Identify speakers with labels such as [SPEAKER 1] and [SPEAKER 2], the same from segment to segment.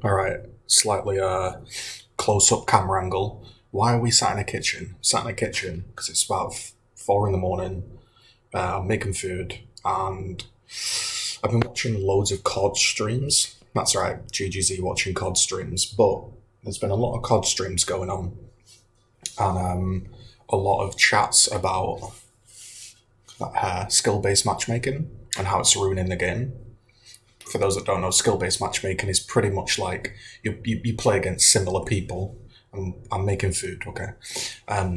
[SPEAKER 1] All right, slightly close-up camera angle. Why are we sat in a kitchen? Sat in a kitchen because it's about 4 in the morning. I'm making food, and I've been watching loads of COD streams. That's right, GGZ watching COD streams. But there's been a lot of COD streams going on, and a lot of chats about skill-based matchmaking and how it's ruining the game. For those that don't know, skill-based matchmaking is pretty much like you play against similar people. I'm making food, okay?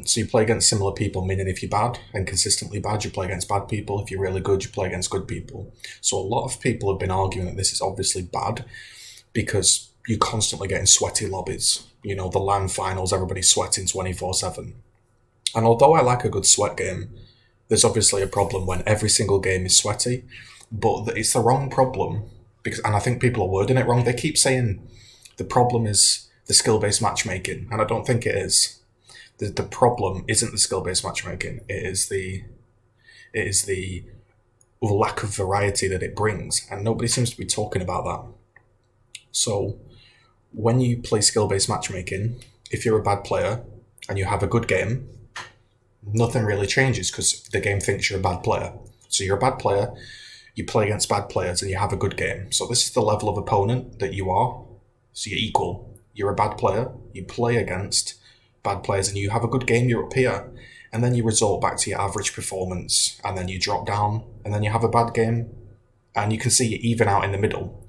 [SPEAKER 1] So you play against similar people, meaning if you're bad and consistently bad, you play against bad people. If you're really good, you play against good people. So a lot of people have been arguing that this is obviously bad because you're constantly getting sweaty lobbies. You know, the LAN finals, everybody's sweating 24/7. And although I like a good sweat game, there's obviously a problem when every single game is sweaty, but it's the wrong problem because, and I think people are wording it wrong. They keep saying the problem is the skill-based matchmaking, and I don't think it is. The problem isn't the skill-based matchmaking. It is the lack of variety that it brings, and nobody seems to be talking about that. So when you play skill-based matchmaking, if you're a bad player and you have a good game, nothing really changes because the game thinks you're a bad player. So you're a bad player, you play against bad players, and you have a good game. So this is the level of opponent that you are. So you're equal. You're a bad player, you play against bad players, and you have a good game, you're up here. And then you resort back to your average performance, and then you drop down, and then you have a bad game, and you can see you even out in the middle.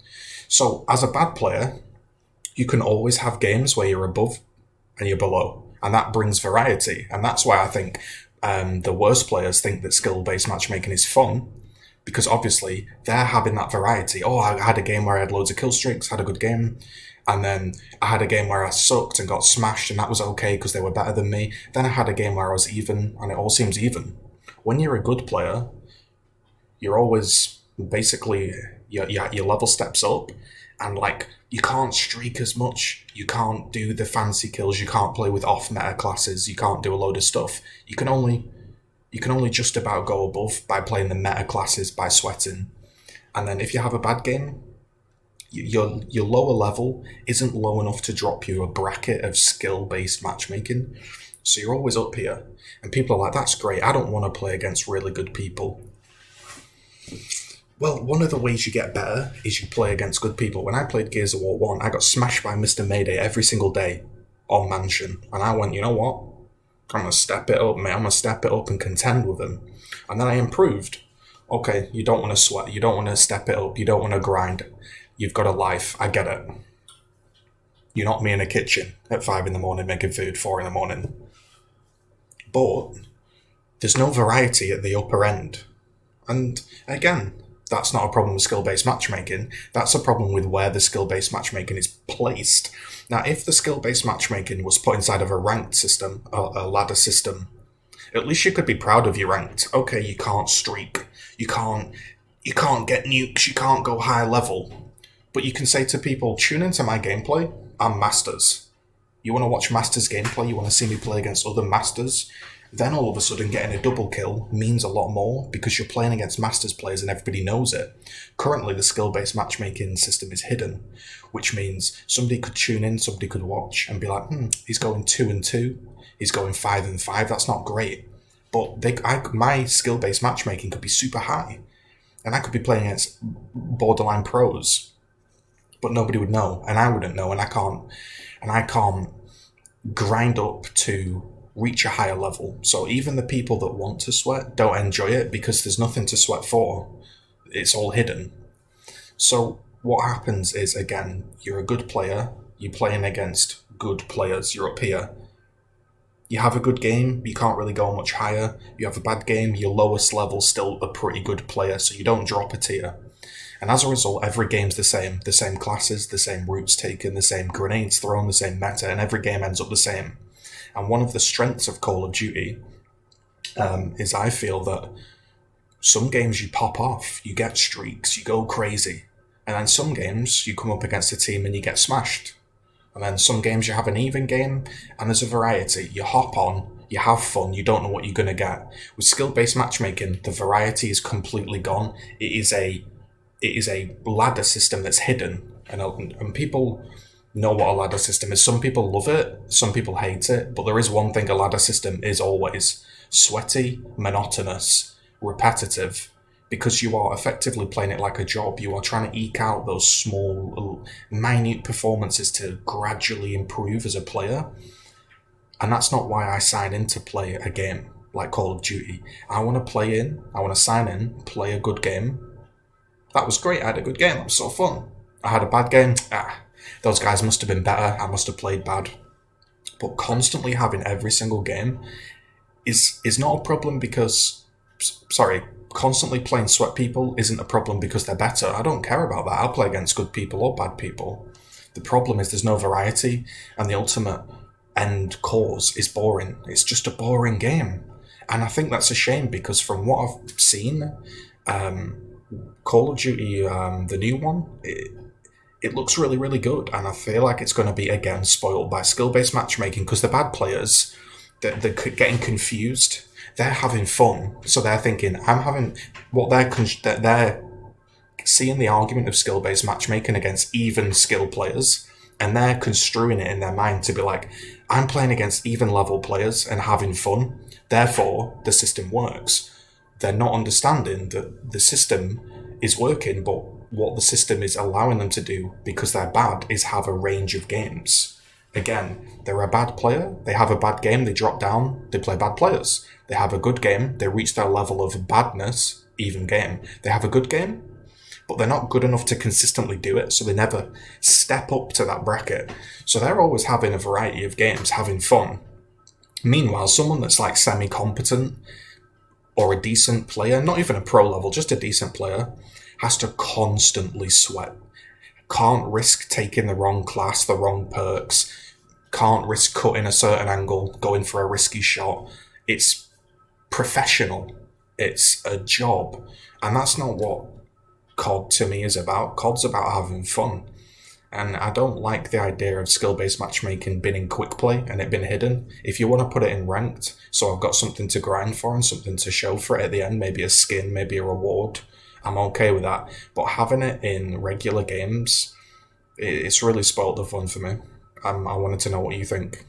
[SPEAKER 1] So as a bad player, you can always have games where you're above and you're below, and that brings variety. And that's why I think the worst players think that skill-based matchmaking is fun, because obviously they're having that variety. Oh, I had a game where I had loads of kill streaks, had a good game, and then I had a game where I sucked and got smashed, and that was okay because they were better than me. Then I had a game where I was even, and it all seems even. When you're a good player, you're always basically your level steps up, and like you can't streak as much, you can't do the fancy kills, you can't play with off meta classes, you can't do a load of stuff. You can only just about go above by playing the meta classes, by sweating. And then if you have a bad game, your lower level isn't low enough to drop you a bracket of skill-based matchmaking. So you're always up here. And people are like, that's great, I don't want to play against really good people. Well, one of the ways you get better is you play against good people. When I played Gears of War 1, I got smashed by Mr. Mayday every single day on Mansion. And I went, you know what? I'm going to step it up, mate. I'm going to step it up and contend with him. And then I improved. Okay, you don't want to sweat. You don't want to step it up. You don't want to grind. You've got a life. I get it. You're not me in a kitchen at 5 in the morning making food, 4 in the morning. But there's no variety at the upper end. And again, that's not a problem with skill-based matchmaking. That's a problem with where the skill-based matchmaking is placed. Now, if the skill-based matchmaking was put inside of a ranked system, a ladder system, at least you could be proud of your ranked. Okay, you can't streak, you can't get nukes, you can't go high level. But you can say to people, tune into my gameplay, I'm Masters. You want to watch Masters gameplay, you want to see me play against other Masters, then all of a sudden getting a double kill means a lot more because you're playing against Masters players and everybody knows it. Currently, the skill-based matchmaking system is hidden, which means somebody could tune in, somebody could watch and be like, he's going 2-2, he's going 5-5, that's not great. But my skill-based matchmaking could be super high, and I could be playing against borderline pros, but nobody would know, and I wouldn't know, and I can't grind up to reach a higher level. So even the people that want to sweat don't enjoy it because there's nothing to sweat for. It's all hidden. So what happens is, again, you're a good player, you're playing against good players, you're up here. You have a good game, you can't really go much higher. You have a bad game, your lowest level's still a pretty good player, so you don't drop a tier. And as a result, every game's the same classes, the same routes taken, the same grenades thrown, the same meta, and every game ends up the same. And one of the strengths of Call of Duty is I feel that some games you pop off, you get streaks, you go crazy. And then some games you come up against a team and you get smashed. And then some games you have an even game and there's a variety. You hop on, you have fun, you don't know what you're going to get. With skill-based matchmaking, the variety is completely gone. It is a ladder system that's hidden. And people know what a ladder system is. Some people love it, some people hate it, but there is one thing a ladder system is always: sweaty, monotonous, repetitive, because you are effectively playing it like a job. You are trying to eke out those small, minute performances to gradually improve as a player. And that's not why I sign in to play a game like Call of Duty. I want to I want to sign in, play a good game. That was great, I had a good game, that was so fun. I had a bad game, those guys must have been better, I must have played bad. But constantly having every single game is not a problem because, constantly playing sweat people isn't a problem because they're better. I don't care about that. I'll play against good people or bad people. The problem is there's no variety, and the ultimate end cause is boring. It's just a boring game. And I think that's a shame because from what I've seen, Call of Duty, the new one, it looks really, really good. And I feel like it's going to be, again, spoiled by skill-based matchmaking because the bad players, they're getting confused. They're having fun. So they're thinking, they're seeing the argument of skill-based matchmaking against even skill players, and they're construing it in their mind to be like, I'm playing against even level players and having fun, therefore the system works. They're not understanding that the system is working, but what the system is allowing them to do, because they're bad, is have a range of games. Again, they're a bad player, they have a bad game, they drop down, they play bad players. They have a good game, they reach their level of badness, even game. They have a good game, but they're not good enough to consistently do it, so they never step up to that bracket. So they're always having a variety of games, having fun. Meanwhile, someone that's like semi-competent or a decent player, not even a pro level, just a decent player, has to constantly sweat. Can't risk taking the wrong class, the wrong perks, can't risk cutting a certain angle, going for a risky shot. It's professional. It's a job. And that's not what COD to me is about. COD's about having fun. And I don't like the idea of skill-based matchmaking being in quick play and it being hidden. If you want to put it in ranked, so I've got something to grind for and something to show for it at the end, maybe a skin, maybe a reward, I'm okay with that. But having it in regular games, it's really spoiled the fun for me. I wanted to know what you think.